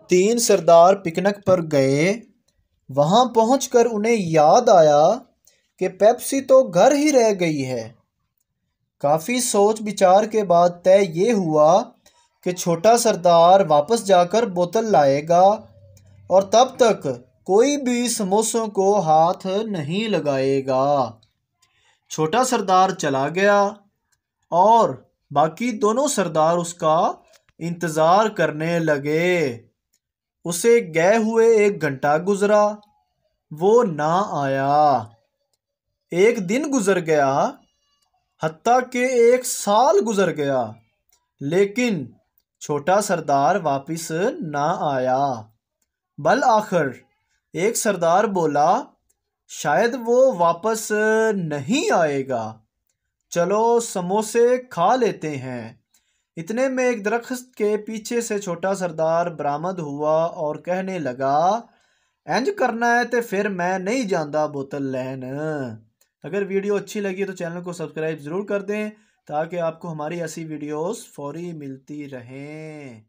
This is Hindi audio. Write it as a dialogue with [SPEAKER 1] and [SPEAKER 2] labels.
[SPEAKER 1] तीन सरदार पिकनिक पर गए। वहां पहुंचकर उन्हें याद आया कि पेप्सी तो घर ही रह गई है। काफी सोच विचार के बाद तय ये हुआ कि छोटा सरदार वापस जाकर बोतल लाएगा और तब तक कोई भी समोसों को हाथ नहीं लगाएगा। छोटा सरदार चला गया और बाकी दोनों सरदार उसका इंतजार करने लगे। उसे गए हुए 1 घंटा गुजरा, वो ना आया। एक दिन गुजर गया, हत्ता के 1 साल गुजर गया, लेकिन छोटा सरदार वापिस ना आया। बल आखिर एक सरदार बोला, शायद वो वापस नहीं आएगा, चलो समोसे खा लेते हैं। इतने में एक दरख्त के पीछे से छोटा सरदार बरामद हुआ और कहने लगा, इंज करना है तो फिर मैं नहीं जाता बोतल लैन। अगर वीडियो अच्छी लगी तो चैनल को सब्सक्राइब ज़रूर कर दें ताकि आपको हमारी ऐसी वीडियोस फौरी मिलती रहें।